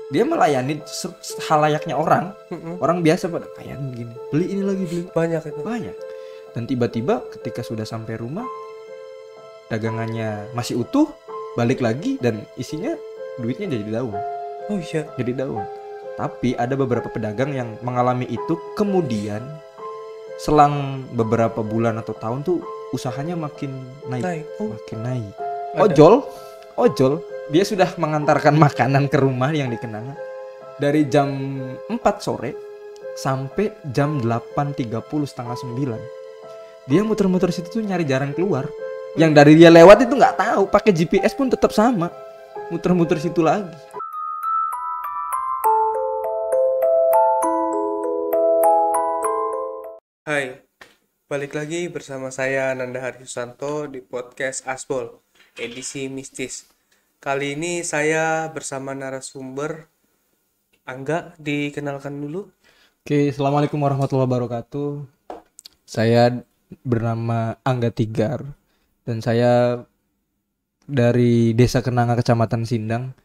Dia melayani halayaknya orang. Orang biasa pada kayak gini, beli ini lagi, beli Banyak itu. banyak. Dan tiba-tiba ketika sudah sampai rumah, dagangannya masih utuh, balik lagi dan isinya duitnya jadi daun. Oh iya. Jadi daun. Tapi ada beberapa pedagang yang mengalami itu, kemudian selang beberapa bulan atau tahun tuh usahanya makin naik. Oh, Makin naik. ada. Ojol, dia sudah mengantarkan makanan ke rumah yang di Kenanga dari jam 4 sore sampai jam 8.30 setengah 9. Dia muter-muter situ tuh nyari jalan keluar. Yang dari dia lewat itu nggak tahu, pakai GPS pun tetap sama, muter-muter situ lagi. Hai, balik lagi bersama saya Nanda Hari Susanto di podcast Asbol, edisi mistis. Kali ini saya bersama narasumber Angga, dikenalkan dulu. Oke, assalamualaikum warahmatullahi wabarakatuh. Saya bernama Angga Tigar dan saya dari Desa Kenanga, Kecamatan Sindang.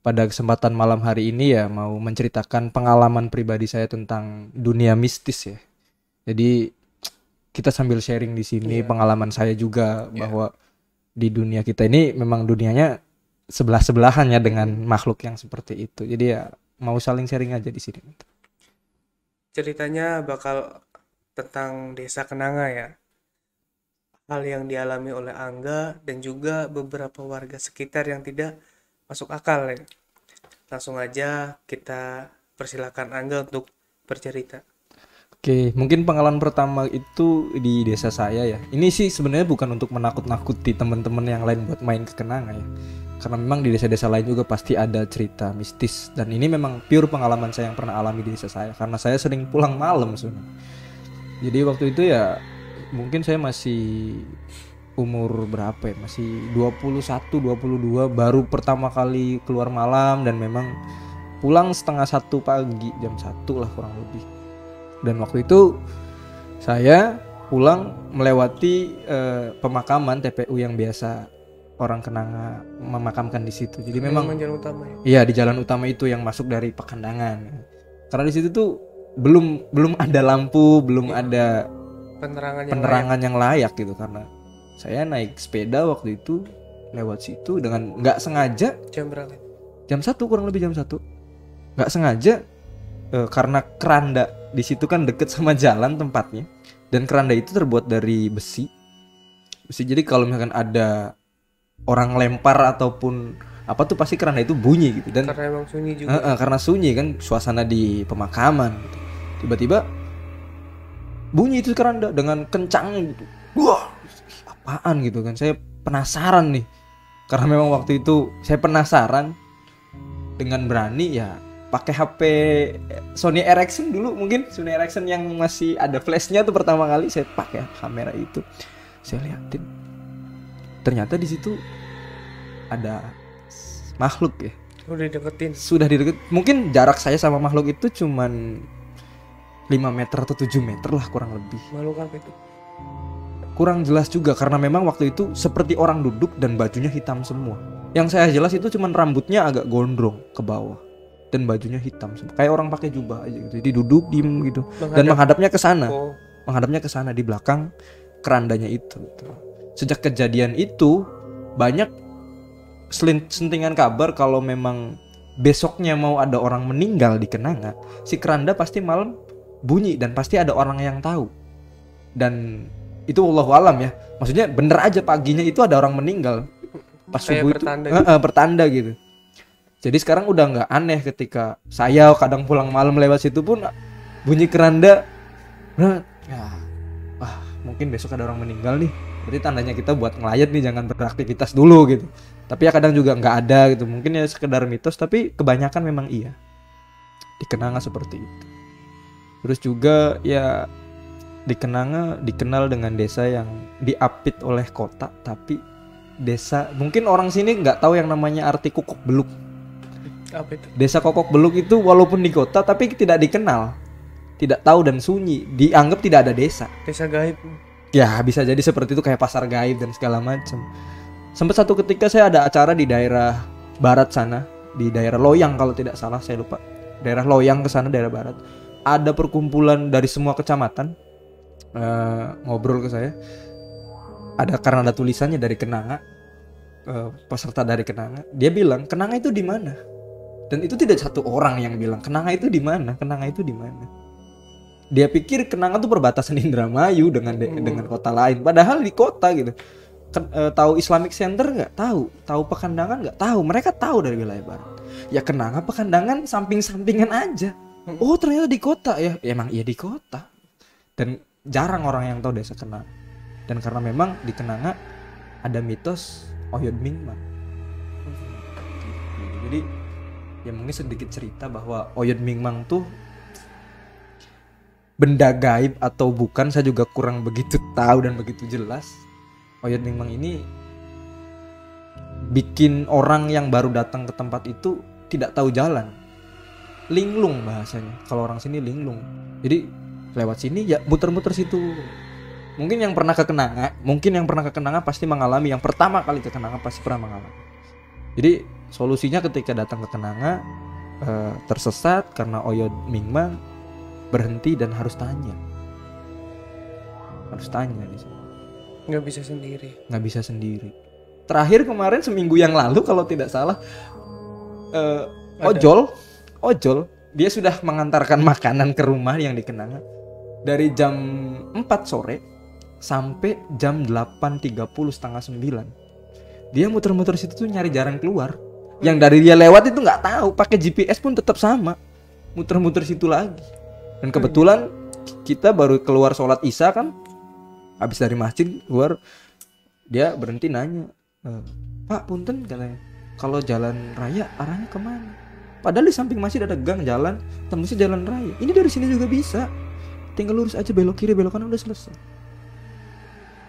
Pada kesempatan malam hari ini ya mau menceritakan pengalaman pribadi saya tentang dunia mistis ya. Jadi kita sambil sharing di sini pengalaman saya juga bahwa di dunia kita ini memang dunianya sebelah-sebelahan ya dengan makhluk yang seperti itu. Jadi ya mau saling sharing aja di sini. Ceritanya bakal tentang Desa Kenanga ya. Hal yang dialami oleh Angga dan juga beberapa warga sekitar yang tidak masuk akal ya. Langsung aja kita persilakan Angga untuk bercerita. Oke, mungkin pengalaman pertama itu di desa saya ya. Ini sih sebenarnya bukan untuk menakut-nakuti teman-teman yang lain buat main ke Kenanga ya. Karena memang di desa-desa lain juga pasti ada cerita mistis. Dan ini memang pure pengalaman saya yang pernah alami di desa saya. Karena saya sering pulang malam sebenarnya. Jadi waktu itu ya mungkin saya masih umur berapa ya? Masih 21, 22, baru pertama kali keluar malam. Dan memang pulang 1:30 pagi, jam 1 lah kurang lebih. Dan waktu itu saya pulang melewati pemakaman TPU yang biasa orang Kenanga memakamkan di situ. Jadi memang jalan utama ya. iya di jalan utama itu yang masuk dari Pakandangan. Karena di situ tuh belum ada lampu, belum ada penerangan yang layak gitu. Karena saya naik sepeda waktu itu lewat situ dengan nggak sengaja. Jam berapa? Jam 1 kurang lebih jam 1. Nggak sengaja karena keranda di situ kan deket sama jalan tempatnya, dan keranda itu terbuat dari besi. Jadi kalau misalkan ada orang lempar ataupun apa tuh pasti keranda itu bunyi gitu. Dan karena emang sunyi juga. karena sunyi kan suasana di pemakaman gitu. Tiba-tiba bunyi itu keranda dengan kencang gitu. Wah, apaan gitu kan. Saya penasaran nih. Karena memang waktu itu saya penasaran, dengan berani ya pakai HP Sony Ericsson dulu, mungkin Sony Ericsson yang masih ada flashnya tuh pertama kali saya pakai kamera itu. Saya liatin. Ternyata di situ ada makhluk ya. Sudah dideketin. Mungkin jarak saya sama makhluk itu cuman 5 meter atau 7 meter lah kurang lebih. Makhluk apa itu? Kurang jelas juga karena memang waktu itu seperti orang duduk dan bajunya hitam semua. Yang saya jelas itu cuman rambutnya agak gondrong ke bawah dan bajunya hitam kayak orang pakai jubah aja gitu. Jadi duduk diem gitu dan menghadapnya ke sana. Menghadapnya ke sana di belakang kerandanya itu gitu. Sejak kejadian itu banyak sentingan kabar kalau memang besoknya mau ada orang meninggal di Kenanga, si keranda pasti malam bunyi dan pasti ada orang yang tahu. Dan itu wallahu alam ya. Maksudnya bener aja paginya itu ada orang meninggal. Pas subuh itu pertanda gitu. Jadi sekarang udah nggak aneh ketika saya kadang pulang malam lewat situ pun bunyi keranda. Nah, ya, mungkin besok ada orang meninggal nih. Berarti tandanya kita buat ngelayat nih, jangan beraktivitas dulu gitu. Tapi ya kadang juga nggak ada gitu. Mungkin ya sekedar mitos, tapi kebanyakan memang iya. Di Kenanga seperti itu. Terus juga ya di Kenanga dikenal dengan desa yang diapit oleh kota, tapi desa mungkin orang sini nggak tahu yang namanya arti Kukuk Beluk. Apa itu? Desa Kokok Beluk itu walaupun di kota tapi tidak dikenal, tidak tahu dan sunyi, dianggap tidak ada desa. Desa gaib. Ya bisa jadi seperti itu, kayak pasar gaib dan segala macam. Sempat satu ketika saya ada acara di daerah barat sana, di daerah Loyang kalau tidak salah, saya lupa. Daerah Loyang ke sana, daerah barat. Ada perkumpulan dari semua kecamatan ngobrol ke saya. Karena ada tulisannya dari Kenanga, peserta dari Kenanga. Dia bilang, "Kenanga itu di mana?" Dan itu tidak satu orang yang bilang, "Kenanga itu di mana? Kenanga itu di mana?" Dia pikir Kenanga tuh perbatasan Indramayu dengan kota lain, padahal di kota gitu. Tahu Islamic Center nggak? Tahu Pekandangan nggak? Tahu. Mereka tahu dari wilayah barat. Ya Kenanga, Pekandangan samping-sampingan aja. Oh ternyata di kota ya. Emang iya di kota. Dan jarang orang yang tahu desa Kenanga. Dan karena memang di Kenanga ada mitos Oyod Mingmang. Jadi ya mungkin sedikit cerita bahwa Oyod Mingmang tuh benda gaib atau bukan, saya juga kurang begitu tahu dan begitu jelas. Oyod Mingmang ini bikin orang yang baru datang ke tempat itu tidak tahu jalan. Linglung bahasanya. Kalau orang sini linglung. Jadi lewat sini ya muter-muter situ. Mungkin yang pernah ke Kenanga pasti mengalami, yang pertama kali ke Kenanga pasti pernah mengalami. Jadi solusinya ketika datang ke Kenanga tersesat karena Oyod Mingmang, berhenti dan harus tanya di sini. Nggak bisa sendiri. Terakhir kemarin seminggu yang lalu kalau tidak salah, ojol dia sudah mengantarkan makanan ke rumah yang di Kenanga dari jam 4 sore sampai jam 8.30, setengah 9. Dia muter-muter situ tuh nyari jalan keluar. Yang dari dia lewat itu nggak tahu, pakai GPS pun tetap sama, muter-muter situ lagi. Dan kebetulan kita baru keluar sholat isya kan, habis dari masjid keluar, dia berhenti nanya, "Pak, punten," katanya, "kalau jalan raya arahnya kemana?" Padahal di samping masjid ada gang jalan, tembusnya jalan raya. Ini dari sini juga bisa, tinggal lurus aja, belok kiri belok kanan, udah selesai.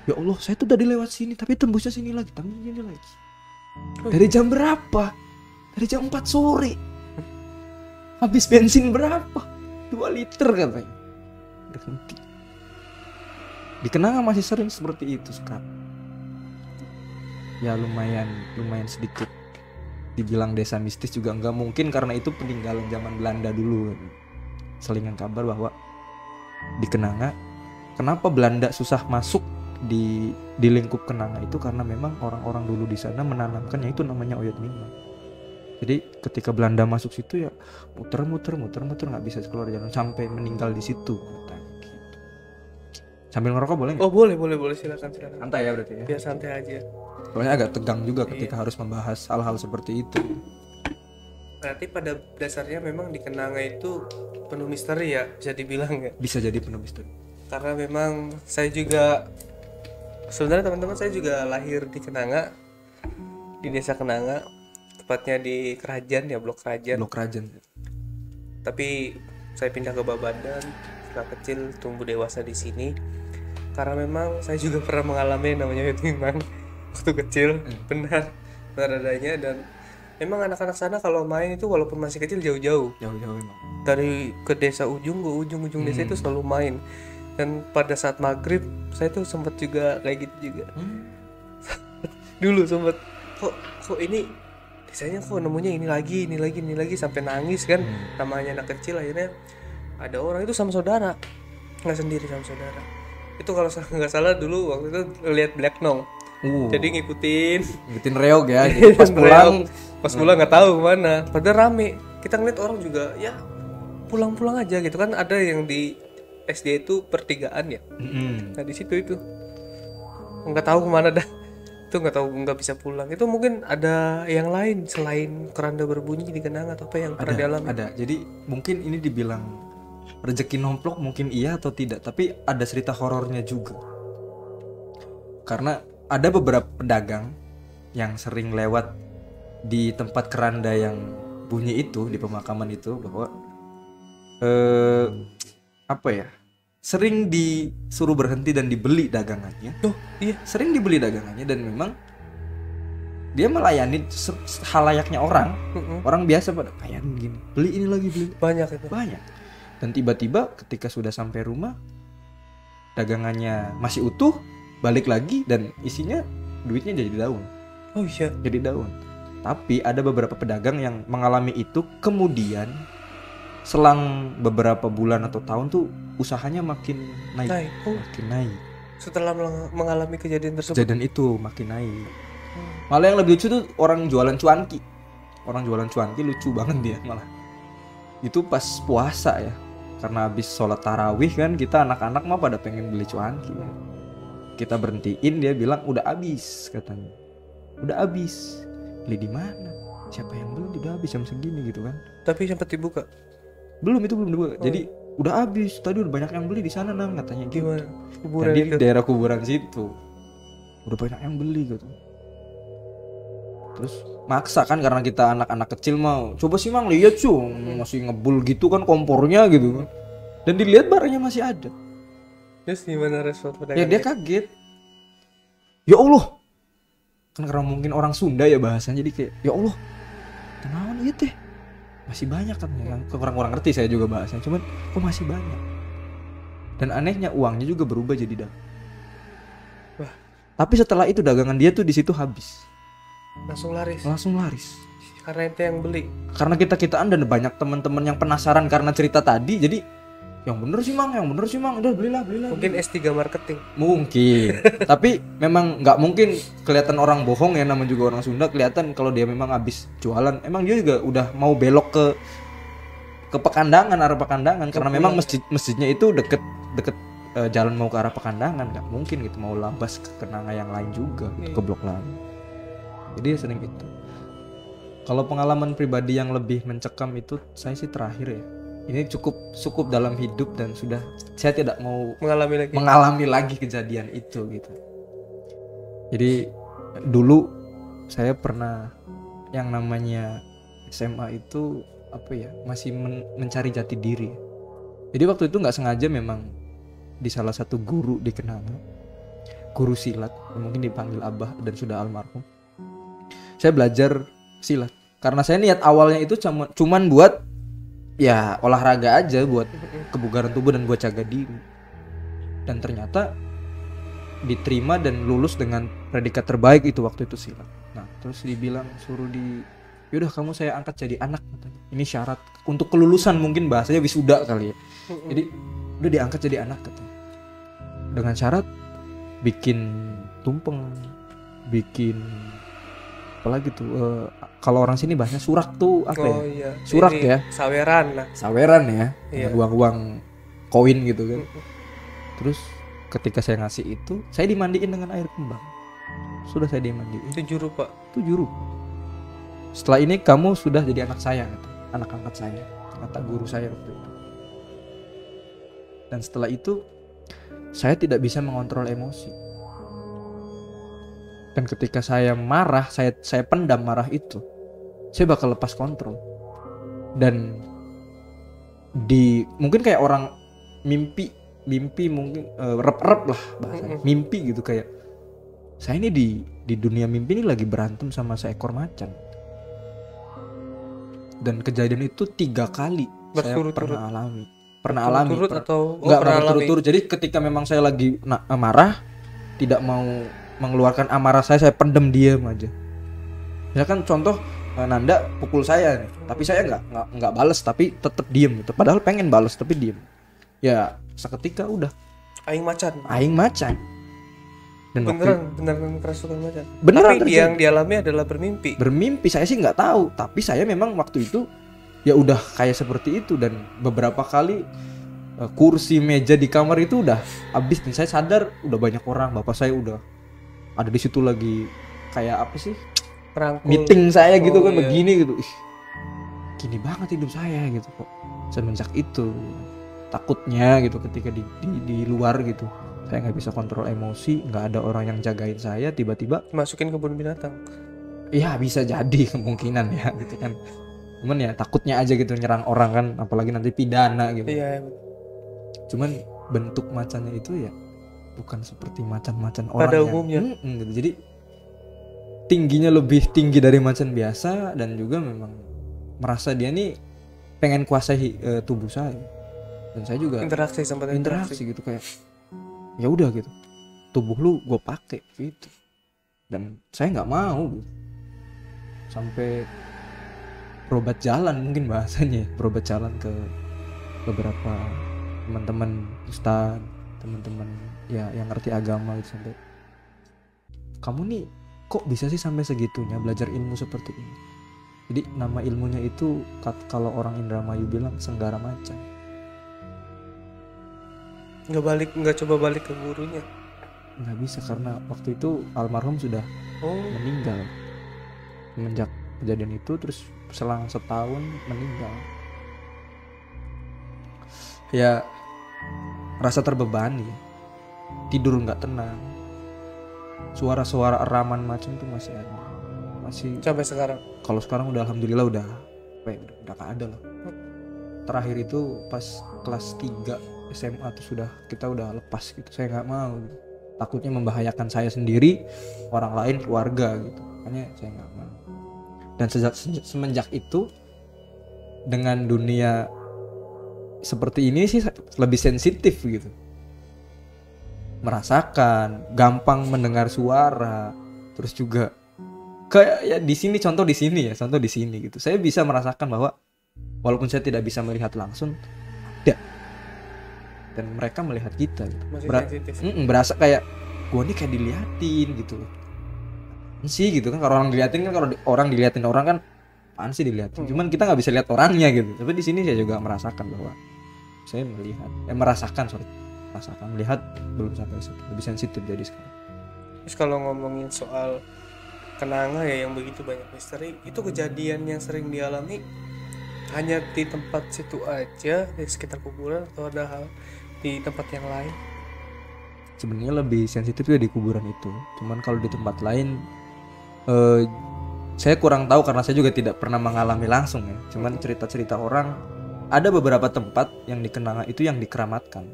Ya Allah, saya tuh tadi lewat sini tapi tembusnya sini lagi. Dari jam berapa? Dari jam 4 sore. Habis bensin berapa? 2 liter katanya. Berhenti. Di Kenanga masih sering seperti itu sekarang. Ya lumayan sedikit dibilang desa mistis juga enggak mungkin, karena itu peninggalan zaman Belanda dulu. Selingan kabar bahwa di Kenanga, kenapa Belanda susah masuk di lingkup Kenanga itu karena memang orang-orang dulu di sana menanamkan yang itu namanya Oyod Mingmang. Jadi ketika Belanda masuk situ ya muter-muter nggak bisa keluar jalan sampai meninggal di situ. Sambil ngerokok boleh nggak? Oh boleh silakan. Santai ya berarti ya. Biar santai aja. Soalnya agak tegang juga ketika harus membahas hal-hal seperti itu. Berarti pada dasarnya memang di Kenanga itu penuh misteri ya, bisa dibilang ya. Bisa jadi penuh misteri. Karena memang saya juga, sebenarnya teman-teman, saya juga lahir di Kenanga, di desa Kenanga, tepatnya di Kerajaan ya, Blok Kerajaan. Tapi saya pindah ke Babadan setelah kecil, tumbuh dewasa di sini. Karena memang saya juga pernah mengalami namanya Oyod Mingmang waktu kecil, benar adanya. Dan memang anak-anak sana kalau main itu walaupun masih kecil jauh-jauh Memang. dari ke desa ujung ke ujung desa itu selalu main. Dan pada saat maghrib saya tuh sempat juga kayak gitu juga. Dulu sempat kok ini desanya kok nemunya ini lagi sampai nangis kan. Namanya anak kecil, akhirnya ada orang itu sama saudara, nggak sendiri, sama saudara. Itu kalau nggak salah dulu waktu itu lihat Black Nong. Jadi ngikutin reog ya gitu. Pas pulang nggak tahu kemana, padahal rame. Kita ngeliat orang juga ya pulang aja gitu kan. Ada yang di SD itu pertigaan ya. Nah di situ itu nggak tahu kemana dah. Itu nggak bisa pulang. Itu mungkin ada yang lain selain keranda berbunyi di Kenanga atau apa yang pernah dialami? Ada. Jadi mungkin ini dibilang rezeki nomplok mungkin iya atau tidak, tapi ada cerita horornya juga. Karena ada beberapa pedagang yang sering lewat di tempat keranda yang bunyi itu, di pemakaman itu, bahwa sering disuruh berhenti dan dibeli dagangannya. Iya, sering dibeli dagangannya, dan memang dia melayani halayaknya orang. Orang biasa pada kayak gini, beli ini lagi, beli banyak itu. Dan tiba-tiba ketika sudah sampai rumah, dagangannya masih utuh, balik lagi dan isinya duitnya jadi daun. Oh iya. Jadi daun. Tapi ada beberapa pedagang yang mengalami itu, kemudian selang beberapa bulan atau tahun tuh usahanya makin naik, Naik. Oh, makin naik. setelah mengalami kejadian tersebut. Kejadian itu makin naik. Malah yang lebih lucu tuh orang jualan cuanki. Orang jualan cuanki lucu banget dia malah. Itu pas puasa ya. Karena habis sholat tarawih kan, kita anak-anak mah pada pengen beli cuanki ya. Kita berhentiin, dia bilang udah habis katanya. Udah habis. Beli di mana? Siapa yang beli? Udah habis jam segini gitu kan. Tapi sempat dibuka. Belum, itu belum dibuka. Jadi udah habis. Tadi udah banyak yang beli di sana Nang, katanya gitu. Gimana? Kuburan Jadi itu. di daerah kuburan situ udah banyak yang beli gitu. Terus maksa kan, karena kita anak-anak kecil mau coba sih Mang, lihat cuy masih ngebul gitu kan kompornya gitu kan. Dan dilihat barangnya masih ada. Terus gimana respon pedagang? Ya dia kaget. Ya Allah. Kan karena mungkin orang Sunda ya bahasanya, jadi kayak ya Allah. Kenaon ieu teh? Masih banyak kan yang kurang-kurang ngerti saya juga bahasanya. Cuman kok masih banyak. Dan anehnya uangnya juga berubah jadi dah. Wah. Tapi setelah itu dagangan dia tuh di situ habis. Langsung laris. Langsung laris. Karena itu yang beli. Karena kita-kitaan dan banyak teman-teman yang penasaran karena cerita tadi, jadi yang bener sih Mang, udah belilah. Mungkin S3 marketing. Mungkin. Tapi memang nggak mungkin kelihatan orang bohong ya, namanya juga orang Sunda, kelihatan kalau dia memang habis jualan. Emang dia juga udah mau belok ke Pekandangan, arah Pekandangan, karena memang masjidnya itu deket jalan mau ke arah Pekandangan, nggak mungkin gitu mau labas ke kenanga yang lain juga, ke blok lain. Jadi ya sering itu. Kalau pengalaman pribadi yang lebih mencekam itu saya sih terakhir ya. Ini cukup dalam hidup dan sudah saya tidak mau mengalami lagi kejadian itu gitu. Jadi dulu saya pernah yang namanya SMA itu apa ya, masih mencari jati diri. Jadi waktu itu nggak sengaja memang di salah satu guru di Kenanga, guru silat, mungkin dipanggil Abah dan sudah almarhum. Saya belajar silat karena saya niat awalnya itu cuman buat ya olahraga aja, buat kebugaran tubuh dan buat jaga diri. Dan ternyata diterima dan lulus dengan predikat terbaik itu waktu itu silat. Nah terus dibilang suruh yaudah kamu saya angkat jadi anak katanya. Ini syarat untuk kelulusan, mungkin bahasanya wisuda kali ya. Jadi udah diangkat jadi anak katanya. Dengan syarat bikin tumpeng, bikin apalagi tuh kalau orang sini bahasanya surak tuh apa ya? Iya. Surak ini ya. Saweran ya. Iya. Uang-uang koin gitu kan. Terus ketika saya ngasih itu, saya dimandiin dengan air kembang. Sudah saya dimandiin. 7 rupiah. 7 rupiah. Setelah ini kamu sudah jadi anak saya, kata. Anak angkat saya, kata guru saya waktu itu. Dan setelah itu saya tidak bisa mengontrol emosi. Dan ketika saya marah, saya pendam marah itu, saya bakal lepas kontrol. Dan mungkin kayak orang mimpi mungkin rep lah bahasanya. Mimpi gitu, kayak saya ini di dunia mimpi ini lagi berantem sama seekor macan. Dan kejadian itu 3 kali saya pernah alami. Enggak berturut-turut. Jadi ketika memang saya lagi marah, tidak mau mengeluarkan amarah saya pendem, diam aja. Misalkan contoh Nanda pukul saya nih, tapi saya nggak balas, tapi tetap diem gitu. Padahal pengen balas tapi diem. Ya seketika udah Aing macan. Dan beneran kerasukan macan. Beneran, tapi yang dialami adalah bermimpi. Saya sih nggak tahu, tapi saya memang waktu itu ya udah kayak seperti itu. Dan beberapa kali kursi meja di kamar itu udah habis, dan saya sadar udah banyak orang. Bapak saya udah ada di situ lagi kayak apa sih, Merangkul. meeting saya gitu kan. Iya. Begini gitu. Gini banget hidup saya gitu kok. Semenjak itu takutnya gitu ketika di luar gitu, saya nggak bisa kontrol emosi, nggak ada orang yang jagain saya, tiba-tiba masukin kebun binatang. Iya bisa jadi kemungkinan ya gitu kan. Cuman ya takutnya aja gitu nyerang orang kan, apalagi nanti pidana gitu. Iya. Cuman bentuk macannya itu ya bukan seperti macan-macan orang pada umumnya. Gitu. Jadi tingginya lebih tinggi dari macan biasa, dan juga memang merasa dia nih pengen kuasai tubuh saya. Dan saya juga interaksi gitu, kayak ya udah gitu, tubuh lu gue pakai gitu. Dan saya nggak mau gitu. sampai berobat jalan mungkin bahasanya, berobat jalan ke beberapa teman-teman ustaz, teman-teman ya yang ngerti agama gitu, sampai kamu nih kok bisa sih sampai segitunya belajar ilmu seperti ini. Jadi nama ilmunya itu kalau orang Indramayu bilang senggara macan. Nggak coba balik ke gurunya. Nggak bisa karena waktu itu almarhum sudah meninggal. Semenjak kejadian itu terus selang setahun meninggal. Ya rasa terbebani, tidur nggak tenang, suara-suara eraman macam tuh masih ada, masih Sampai sekarang. Kalau sekarang udah alhamdulillah udah gak ada lah. Terakhir itu pas kelas 3 SMA tuh kita udah lepas gitu. Saya nggak mau gitu. Takutnya membahayakan saya sendiri, orang lain, keluarga gitu. Makanya saya nggak mau. Dan semenjak itu dengan dunia seperti ini sih lebih sensitif gitu. Merasakan, gampang mendengar suara, terus juga kayak ya contoh di sini gitu. Saya bisa merasakan bahwa walaupun saya tidak bisa melihat langsung, ada dan mereka melihat kita gitu. Berasa kayak gua nih kayak diliatin gitu loh. Sih gitu kan, kalau orang diliatin orang kan apaan sih diliatin. Cuman kita nggak bisa lihat orangnya gitu. Tapi di sini saya juga merasakan bahwa saya melihat belum sampai situ. Lebih sensitif jadi sekarang. Terus kalau ngomongin soal kenanga ya yang begitu banyak misteri, itu kejadian yang sering dialami hanya di tempat situ aja, di sekitar kuburan, atau ada hal di tempat yang lain? Sebenarnya lebih sensitif ya di kuburan itu. Cuman kalau di tempat lain saya kurang tahu karena saya juga tidak pernah mengalami langsung ya. Cuman cerita-cerita orang, ada beberapa tempat yang di Kenanga itu yang dikeramatkan.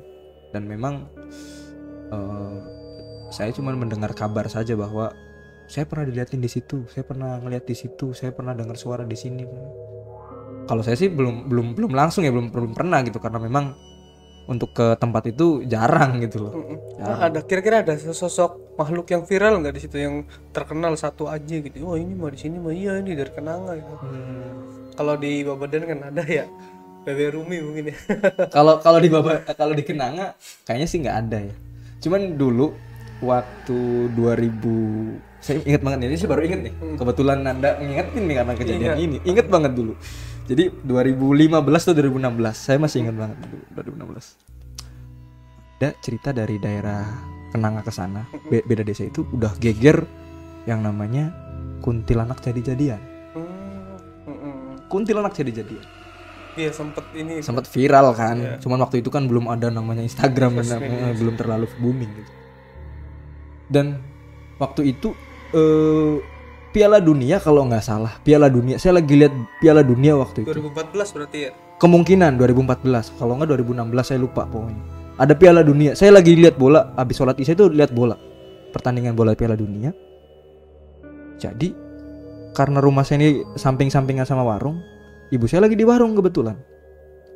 Dan memang saya cuma mendengar kabar saja bahwa saya pernah dilihatin di situ, saya pernah ngeliat di situ, saya pernah dengar suara di sini. Kalau saya sih belum langsung ya, belum pernah gitu, karena memang untuk ke tempat itu jarang gitu loh. Ada kira-kira ada sosok makhluk yang viral nggak di situ yang terkenal satu aja gitu? Oh ini mah di sini mah iya ini dari Kenanga gitu. Kalau di Babadan kan ada ya, Bebe Rumi mungkin ya. Kalau di Kenanga kayaknya sih nggak ada ya. Cuman dulu waktu 2000, saya ingat banget ini sih baru inget nih. Kebetulan Anda ngingetin nih karena kejadian ini. Ingat banget dulu. Jadi 2015 atau 2016, saya masih ingat banget dulu 2016. Ada cerita dari daerah Kenanga ke sana, beda desa itu udah geger yang namanya kuntilanak jadi-jadian. Kuntilanak jadi-jadian. Iya sempat viral kan. Yeah. Cuman waktu itu kan belum ada namanya Instagram, belum terlalu booming gitu. Dan waktu itu Piala Dunia kalau nggak salah, saya lagi lihat Piala Dunia waktu itu 2014 berarti ya, kemungkinan 2014, kalau nggak 2016 saya lupa pokoknya. Ada Piala Dunia, saya lagi lihat bola, habis sholat isya itu lihat bola, pertandingan bola Piala Dunia. Jadi karena rumah saya ini samping-sampingan sama warung, ibu saya lagi di warung kebetulan,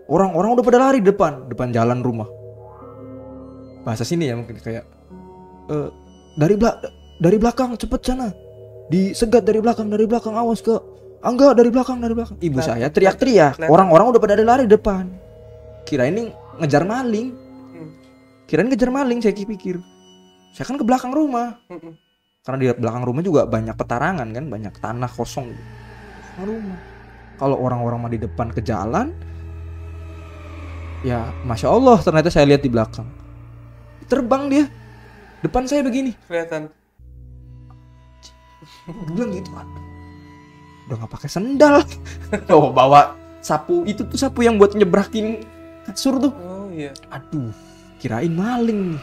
orang-orang udah pada lari depan jalan rumah. Bahasa sini ya mungkin kayak dari belakang cepet sana, disegat dari belakang awas ke Angga, dari belakang. Ibu saya teriak-teriak, orang-orang udah pada lari depan, kira ini ngejar maling. Saya pikir saya kan ke belakang rumah, karena di belakang rumah juga banyak petarangan kan, banyak tanah kosong di rumah. Kalau orang-orang mah di depan ke jalan, ya masya Allah, ternyata saya lihat di belakang terbang dia depan saya begini, kelihatan. Bilang gitu kan, udah nggak pakai sendal, bawa sapu, itu tuh sapu yang buat nyebrakin kasur tuh. Oh iya. Aduh, kirain maling nih.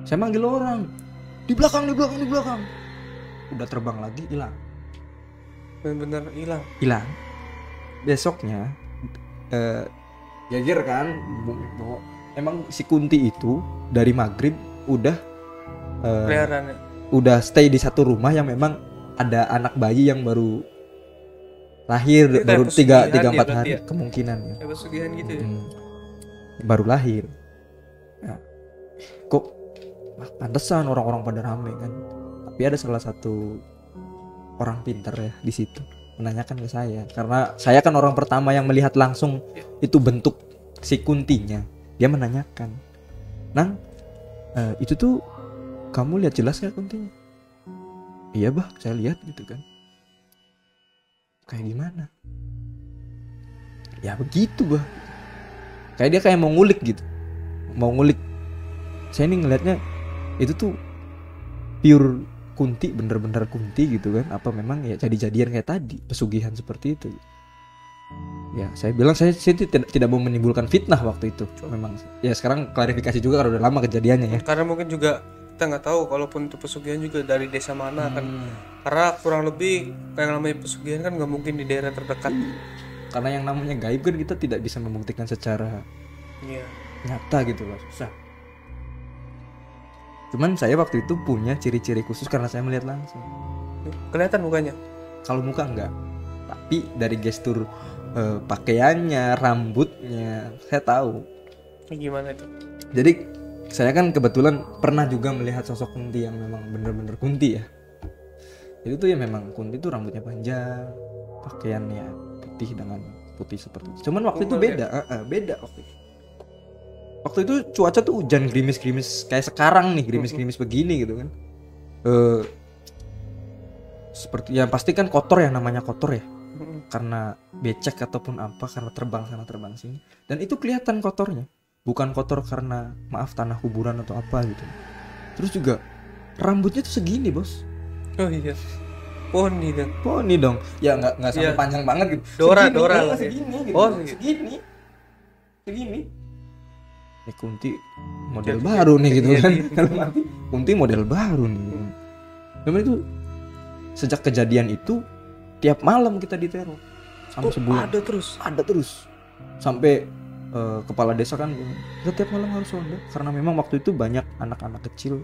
Saya manggil orang, di belakang. Udah terbang lagi, hilang. Benar-benar hilang. Besoknya geger kan, emang si Kunti itu dari maghrib udah peliharaan. Udah stay di satu rumah yang memang ada anak bayi yang baru lahir, baru 3-4 hari ya? Kemungkinan ya. Pesugihan gitu ya. Baru lahir. Nah, kok pantesan orang-orang pada rame kan. Tapi ada salah satu orang pintar ya di situ menanyakan ke saya, karena saya kan orang pertama yang melihat langsung itu bentuk si Kuntinya. Dia menanyakan, Nang, itu tuh kamu lihat jelas nggak Kuntinya? Iya bah, saya lihat gitu kan. Kayak gimana? Ya begitu bah. Kayak dia kayak mau ngulik gitu, mau ngulik. Saya ini ngelihatnya itu tuh pure Kunti, bener-bener Kunti gitu kan, apa memang ya jadi-jadian kayak tadi, pesugihan seperti itu. Ya saya bilang saya tidak mau menimbulkan fitnah waktu itu. Memang ya sekarang klarifikasi juga karena udah lama kejadiannya ya. Karena mungkin juga kita nggak tahu kalaupun itu pesugihan juga dari desa mana kan. Karena kurang lebih kayak namanya pesugihan kan nggak mungkin di daerah terdekat. Karena yang namanya gaib kan kita tidak bisa membuktikan secara nyata gitu loh, susah. Cuman saya waktu itu punya ciri-ciri khusus karena saya melihat langsung. Kelihatan mukanya? Kalau muka enggak, tapi dari gestur pakaiannya, rambutnya, saya tahu. Gimana itu? Jadi saya kan kebetulan pernah juga melihat sosok Kunti yang memang bener-bener Kunti ya. Itu tuh ya memang Kunti tuh rambutnya panjang, pakaiannya putih dengan putih seperti itu. Cuman waktu itu beda, beda waktu itu. Waktu itu cuaca tuh hujan gerimis-gerimis kayak sekarang nih, gerimis-gerimis begini gitu kan. Seperti ya pasti kan kotor ya, namanya kotor ya. Karena becek ataupun apa, karena terbang sana terbang sini. Dan itu kelihatan kotornya. Bukan kotor karena maaf tanah kuburan atau apa gitu. Terus juga rambutnya tuh segini, Bos. Oh iya. Poni dong. Poni dong. Ya enggak sampai panjang banget gitu. Dora lah segini gitu. Oh, segini. Ini Kunti model baru nih gitu kan. Kalau nanti Kunti model baru nih. Memang itu sejak kejadian itu tiap malam kita diteror sampai sebulan. Ada terus sampai kepala desa kan tiap malam harus ronda karena memang waktu itu banyak anak-anak kecil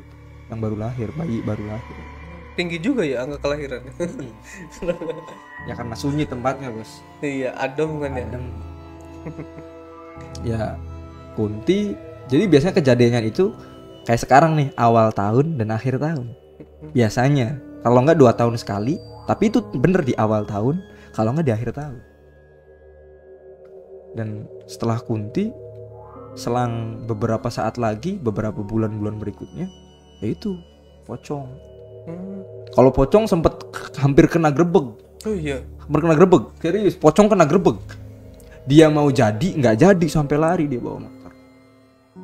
yang baru lahir, bayi baru lahir. Tinggi juga ya angka kelahiran. Ya karena sunyi tempatnya, Bos. Iya, adem kan ya. Ya Kunti, jadi biasanya kejadiannya itu kayak sekarang nih, awal tahun dan akhir tahun. Biasanya kalau enggak 2 tahun sekali, tapi itu bener di awal tahun, kalau enggak di akhir tahun. Dan setelah Kunti, selang beberapa saat lagi, beberapa bulan-bulan berikutnya, yaitu pocong. Kalau pocong sempet hampir kena grebeg. Oh iya. Hampir kena grebeg, serius. Pocong kena grebeg. Dia mau jadi, nggak jadi sampai lari dia bawa motor.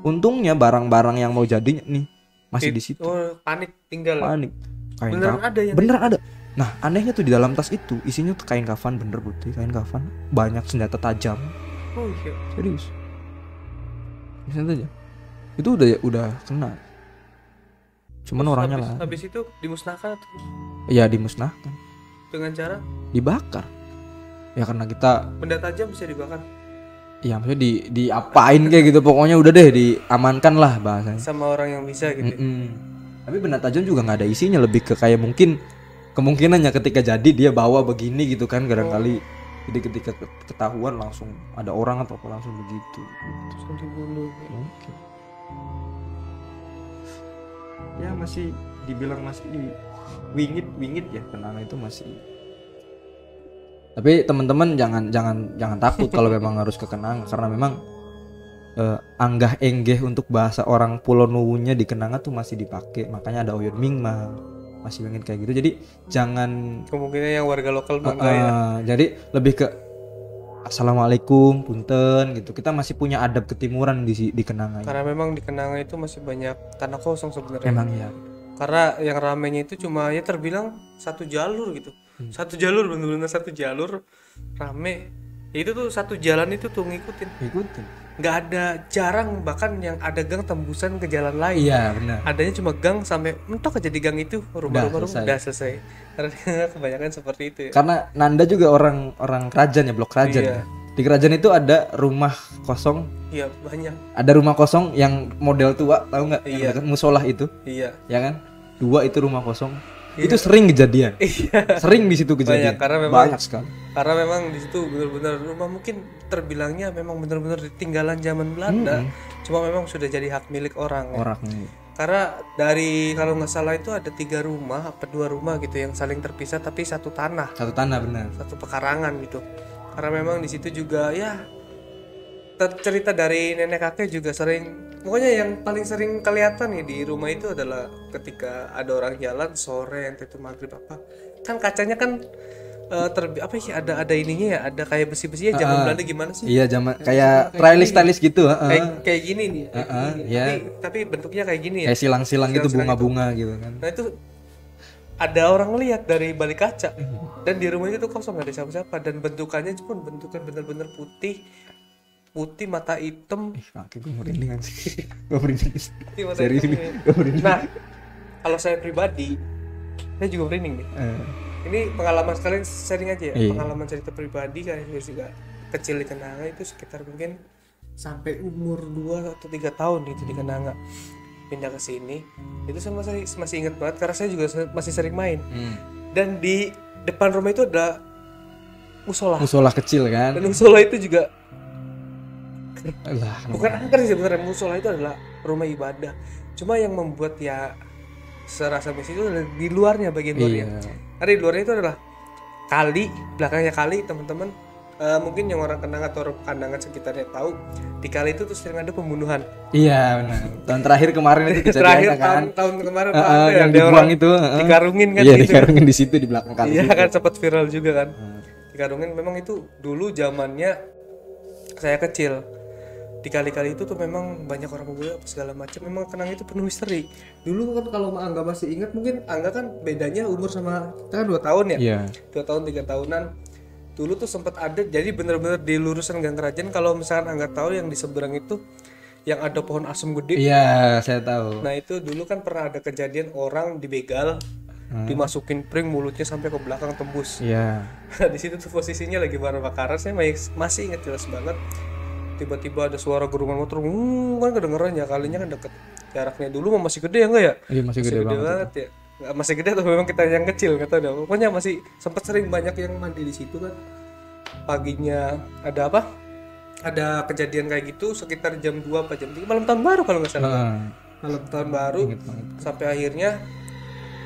Untungnya barang-barang yang mau jadi nih masih di situ. Oh, panik tinggal. Panik. Beneran ada ya? Beneran ada. Nah anehnya tuh di dalam tas itu isinya tuh kain kafan, bener putih, kain kafan, banyak senjata tajam. Oh iya. Serius. Senjata tajam. Itu udah kena. Cuman terus orangnya lah. Habis itu dimusnahkan atau? Iya dimusnahkan. Dengan cara? Dibakar. Ya karena kita. Benda tajam bisa dibakar. Iya maksudnya diapain kayak gitu, pokoknya udah deh diamankan lah bahasanya. Sama orang yang bisa gitu. Tapi benda tajam juga nggak ada isinya, lebih ke kayak mungkin kemungkinannya ketika jadi dia bawa begini gitu kan kadang-kali. Jadi ketika ketahuan langsung ada orang atau apa langsung begitu. Langsung dibunuh. Mungkin. Ya masih dibilang masih wingit ya, kenanga itu masih. Tapi teman-teman jangan takut kalau memang harus ke Kenanga, karena memang anggah enggeh untuk bahasa orang Pulau Nuwunya di Kenanga tuh masih dipakai, makanya ada Oyod Mingma masih ingin kayak gitu. Jadi jangan kemungkinan yang warga lokal bangga ya. Jadi lebih ke Assalamualaikum, punten gitu. Kita masih punya adab ketimuran di Kenanga. Karena memang di Kenanga itu masih banyak tanah kosong sebenarnya. Emang ya. Karena yang ramenya itu cuma ya terbilang satu jalur gitu. Satu jalur, bener-bener satu jalur rame. Ya itu tuh satu jalan itu tuh ngikutin. Nggak ada, jarang bahkan yang ada gang tembusan ke jalan lain. Iya benar. Adanya cuma gang sampai mentok aja di gang itu rumah-rumah udah selesai. Karena kebanyakan seperti itu ya. Karena Nanda juga orang kerajaan ya, blok kerajaan. Iya. Ya. Di kerajaan itu ada rumah kosong. Iya banyak. Ada rumah kosong yang model tua, tahu nggak? Iya. Yang musolah itu. Iya. Ya kan? 2 itu rumah kosong. Iya. Itu sering kejadian. Iya. Sering di situ kejadian. Banyak, karena memang banyak sekali. Karena memang di situ benar-benar rumah mungkin terbilangnya memang benar-benar tinggalan zaman Belanda. Cuma memang sudah jadi hak milik orang. Orang. Ya. Karena dari kalau nggak salah itu ada 3 rumah apa 2 rumah gitu yang saling terpisah tapi satu tanah, Satu tanah benar. satu pekarangan gitu. Karena memang di situ juga ya cerita dari nenek kakek juga sering, pokoknya yang paling sering kelihatan nih di rumah itu adalah ketika ada orang jalan sore entah itu maghrib apa, kan kacanya kan apa sih, ada ininya ya, ada kayak besi-besinya zaman Belanda gimana sih? Iya, zaman kayak stylish gitu, Kayak gini nih, ya. tapi bentuknya kayak gini ya. Kayak silang-silang gitu, Silang-silang bunga-bunga gitu kan. Nah itu ada orang ngeliat dari balik kaca dan di rumah itu tuh kosong, gak ada siapa-siapa, dan bentukannya pun bentukan bener-bener putih mata hitam. Kaki gue merinding kan sih. Gue merinding. Mata Serius hitam ini, ya. gue merinding. Nah kalau saya pribadi, saya juga merinding nih. Ini pengalaman sekalian sharing aja ya. Iya. Pengalaman cerita pribadi kan juga kecil di Kenanga itu sekitar mungkin sampai umur 2 atau 3 tahun itu di Kenanga. Pindah ke sini itu saya masih ingat banget karena saya juga masih sering main. Dan di depan rumah itu ada musola kecil kan. dan musola itu juga Lah, bukan angker sih sebenarnya. Musola itu adalah rumah ibadah, cuma yang membuat ya serasa misi itu adalah di luarnya, bagian luarnya. Karena di luarnya itu adalah kali, belakangnya kali teman-teman. Mungkin yang orang Kenang atau orang Kandangan sekitarnya tahu, di kali itu tuh sering ada pembunuhan. Iya benar. Tahun terakhir kemarin itu Terakhir kejadian kan. tahun kemarin Yang dibuang itu, dikarungin kan. Iya, gitu. dikarungin di situ di belakang kali. Iya kan, sempat viral juga kan. Dikarungin, memang itu dulu zamannya saya kecil. Di kali-kali itu tuh memang banyak orang berburu apa segala macam. Memang Kenang itu penuh misteri. Dulu kan kalau Angga masih ingat, mungkin Angga kan bedanya umur sama kita kan 2 tahun ya. Iya. 2 tahun 3 tahunan. Dulu tuh sempat ada, jadi bener-bener di lurusan Gang Kerajaan, kalau misalkan Angga tahu yang di seberang itu yang ada pohon asem gede. Iya, saya tahu. Nah itu dulu kan pernah ada kejadian orang dibegal, dimasukin pring, mulutnya sampai ke belakang tembus. Iya. Nah, di situ tuh posisinya lagi bakar-bakaran, saya masih ingat jelas banget. Tiba-tiba ada suara gerungan motor, kan kedengeran ya, kalinya kan deket. Jaraknya dulu masih gede ya, enggak ya? Iya, masih gede banget ya. Nggak, masih gede atau memang kita yang kecil, nggak tahu dah. Pokoknya masih sempat sering banyak yang mandi di situ kan. Paginya ada apa? Ada kejadian kayak gitu sekitar jam 2 apa jam 3 malam tahun baru kalau nggak salah. Malam tahun baru sampai akhirnya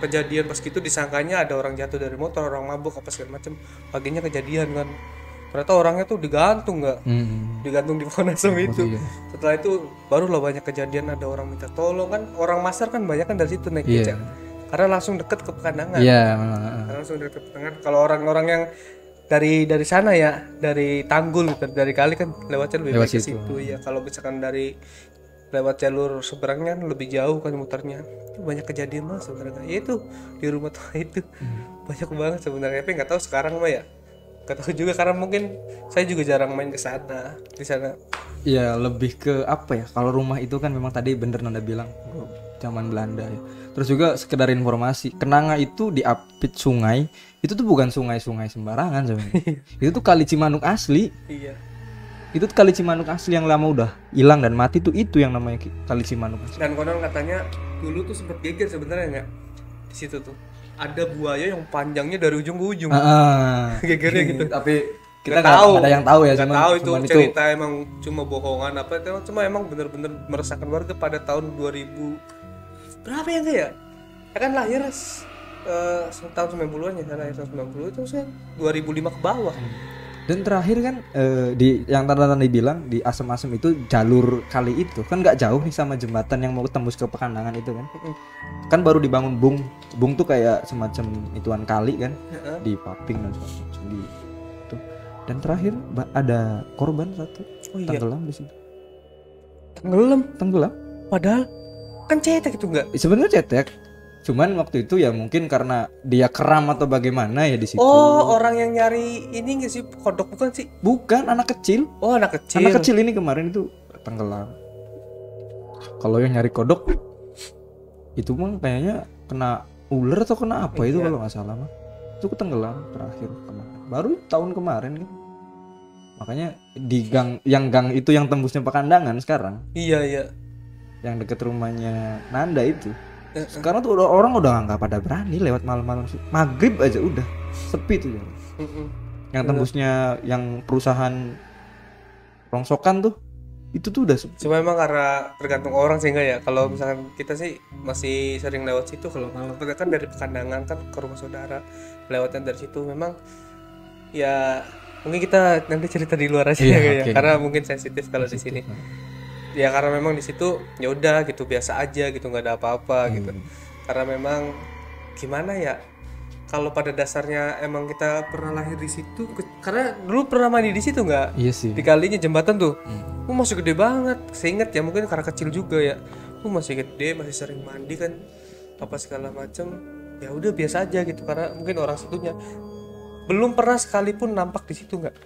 kejadian pas gitu disangkanya ada orang jatuh dari motor, orang mabuk apa segala macam. Paginya kejadian kan. Ternyata orangnya tuh digantung digantung di pohon asem itu. Setelah itu barulah banyak kejadian ada orang minta tolong kan. Orang Masar kan banyak kan dari situ naik becak. Karena langsung deket ke Pekandangan. Iya, Langsung deket ke Pekandangan. Kalau orang-orang yang dari sana ya, dari Tanggul gitu, dari kali kan lewatnya lebih baik ke situ ya. Kalau misalkan dari lewat jalur seberangnya lebih jauh kan muternya. Itu banyak kejadian mas sebenarnya. Ya itu di rumah tua itu banyak banget sebenarnya. Tapi nggak tahu sekarang mah ya. Nggak tahu juga karena mungkin saya juga jarang main ke sana. Di sana. Iya, lebih ke apa ya? Kalau rumah itu kan memang tadi bener Nanda bilang zaman Belanda ya. Terus juga sekedar informasi, Kenanga itu diapit sungai, itu tuh bukan sungai-sungai sembarangan sebenarnya. Itu tuh Kali Cimanuk asli. Iya. Itu tuh Kali Cimanuk asli yang lama udah hilang dan mati tuh, itu yang namanya Kali Cimanuk asli. Dan konon katanya dulu tuh sempat geger sebenarnya nggak di situ tuh. Ada buaya yang panjangnya dari ujung ke ujung. Gegernya gitu. Tapi kita nggak tahu, ada yang tahu ya, nggak tahu itu cerita itu emang cuma bohongan apa itu, cuma emang bener-bener meresahkan warga pada tahun 2000 berapa ya enggak ya? Ya kan lahir tahun 90-an ya, saya lahir tahun 90 itu saya 2005 ke bawah. Dan terakhir kan di yang tanda bilang di Asem-Asem itu jalur kali itu kan nggak jauh nih sama jembatan yang mau tembus ke Pekandangan itu kan. Kan baru dibangun bung tuh kayak semacam ituan kali kan, di Paping dan semacam di itu. Dan terakhir ada korban satu tenggelam di situ. Tenggelam. Padahal kan cetek itu enggak? Sebenarnya cetek. Cuman waktu itu ya mungkin karena dia keram atau bagaimana ya di situ. Oh, orang yang nyari ini nggak sih, kodok bukan sih? Bukan, anak kecil. Oh, anak kecil. Anak kecil ini kemarin itu tenggelam. Kalau yang nyari kodok itu mah kayaknya kena ular atau kena apa itu kalau nggak salah mah. Itu tenggelam terakhir kemarin. Baru tahun kemarin kan. Makanya di gang itu yang tembusnya Pekandangan sekarang. Iya. Yang deket rumahnya Nanda itu. Sekarang tuh orang udah nggak pada berani lewat malam-malam. Maghrib aja udah sepi tuh ya. Yang tembusnya yang perusahaan rongsokan tuh Itu tuh udah Cuma emang karena tergantung orang sih enggak ya. Kalau misalkan kita sih masih sering lewat situ kalau malam kan dari Pekandangan kan ke rumah saudara lewatnya dari situ memang ya mungkin kita nanti cerita di luar aja Iya, ya, oke. karena mungkin sensitif kalau di sini. Ya karena memang di situ ya udah gitu biasa aja gitu nggak ada apa-apa gitu. Karena memang gimana ya kalau pada dasarnya emang kita pernah lahir di situ karena dulu pernah mandi di situ nggak? Iya sih. Di kalinya jembatan tuh masih gede banget. Seingat ya mungkin karena kecil juga ya. Masih gede, masih sering mandi kan apa segala macem. Ya udah biasa aja gitu karena mungkin orang situnya belum pernah sekalipun nampak di situ nggak.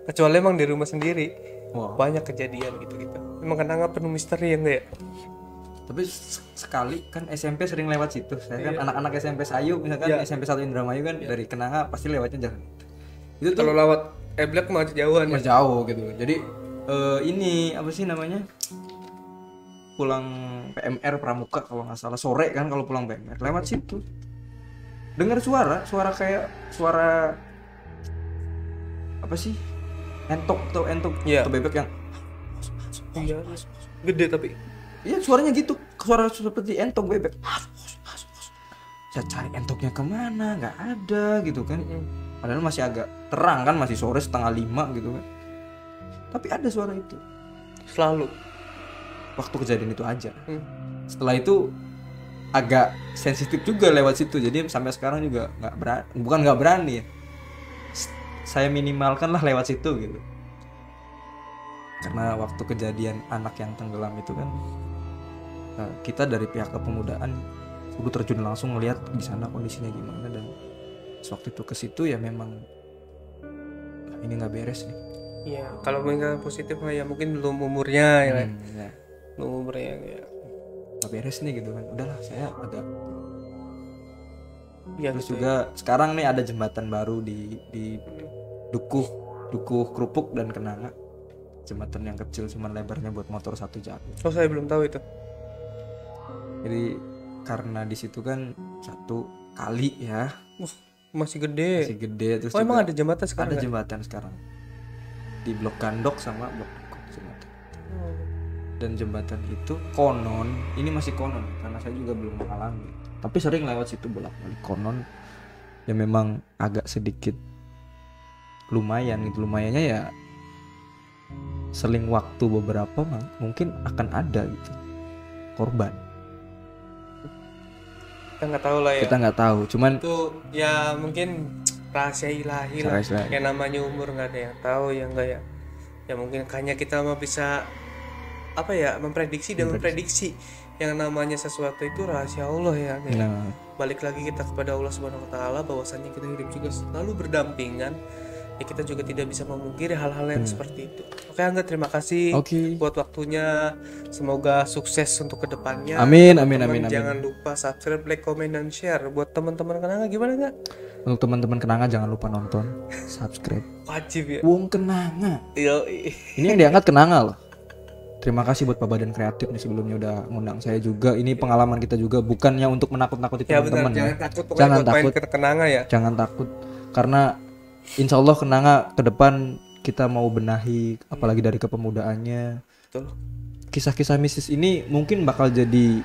Kecuali emang di rumah sendiri. Wow. Banyak kejadian gitu-gitu. Emang Kenanga penuh misteri ya enggak ya? Tapi sekali kan SMP sering lewat situ. Saya kan Iya. anak-anak SMP Sayu misalkan Iya. SMP 1 Indramayu kan dari Kenanga pasti lewatnya jalan. Itu tuh Kalau lewat Eblek mah jauhan ya. masih jauh gitu. Jadi ini apa sih namanya? Pulang PMR Pramuka kalau nggak salah sore kan kalau pulang PMR lewat situ. Dengar suara kayak suara apa sih? Entok Iya. atau bebek yang Iya. Gede tapi. iya suaranya gitu, suara seperti entok bebek. Saya cari entoknya kemana, nggak ada gitu kan. Padahal masih agak terang kan, masih sore 4:30 gitu kan. Tapi ada suara itu. Selalu. Waktu kejadian itu aja. Setelah itu agak sensitif juga lewat situ. Jadi sampai sekarang juga nggak berani, bukan nggak berani ya. Saya minimalkan lah lewat situ gitu. Karena waktu kejadian anak yang tenggelam itu kan kita dari pihak kepemudaan udah terjun langsung ngelihat di sana kondisinya gimana dan waktu itu ke situ ya memang ini nggak beres nih. Iya, kalau mengingat positif mah ya mungkin belum umurnya ya. Ya, Belum umurnya ya. nggak beres nih gitu kan. Udahlah saya agak. Ya, Terus gitu juga sekarang nih ada jembatan baru di Dukuh Krupuk dan Kenanga. Jembatan yang kecil cuman lebarnya buat motor 1 jalur. Oh, saya belum tahu itu. Jadi karena di situ kan satu kali ya Masih gede. masih gede terus Oh, juga emang ada jembatan sekarang ada nggak? jembatan sekarang di Blok Gandok sama Blok Dukuh jembatan. Dan jembatan itu konon ini masih konon karena saya juga belum mengalami tapi sering lewat situ bolak-balik konon ya memang agak sedikit lumayannya ya seling waktu beberapa mungkin akan ada gitu korban. Kita nggak tahu lah ya. Kita nggak tahu cuman Itu ya mungkin rahasia ilahi lah. Rahasia ilahi. Kayak namanya umur nggak ada yang tahu ya enggak ya. Ya mungkin hanya kita mah bisa apa ya memprediksi dan memprediksi yang namanya sesuatu itu rahasia Allah ya. nah, Balik lagi kita kepada Allah Subhanahu wa taala bahwasanya kita hidup juga selalu berdampingan. Ya kita juga tidak bisa memungkiri hal-hal yang seperti itu. Oke Angga, terima kasih Oke. buat waktunya. Semoga sukses untuk kedepannya. Amin. Jangan lupa subscribe, like, comment, dan share. Buat teman-teman Kenanga gimana nggak? Untuk teman-teman Kenanga jangan lupa nonton, subscribe. Wajib ya. Wong Kenanga. Yo, Ini yang diangkat Kenanga loh. Terima kasih buat Pak Badan Kreatif nih sebelumnya udah ngundang saya juga. Ini pengalaman kita juga bukannya untuk menakut-nakuti ya benar. teman-teman Jangan ya. takut pokoknya Jangan buat main takut. ke Kenanga ya. Jangan takut karena insya Allah Kenanga ke depan kita mau benahi apalagi dari kepemudaannya. Betul. Kisah-kisah mistis ini mungkin bakal jadi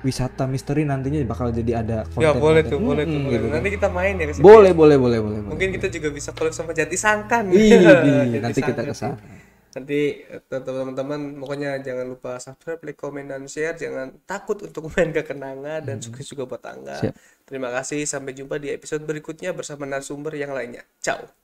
wisata misteri nantinya bakal jadi ada Ya konten. boleh tuh, boleh tuh. gitu. Nanti kita main ya ke sini. Boleh. Mungkin kita juga bisa collab sama Jati Sangkan. Ih, Jati nanti kita Sangkan. ke sana. Nanti teman-teman pokoknya jangan lupa subscribe, like, comment, dan share. Jangan takut untuk main ke Kenanga dan sukses juga buat Angga. Siap. Terima kasih, sampai jumpa di episode berikutnya bersama narasumber yang lainnya. Ciao.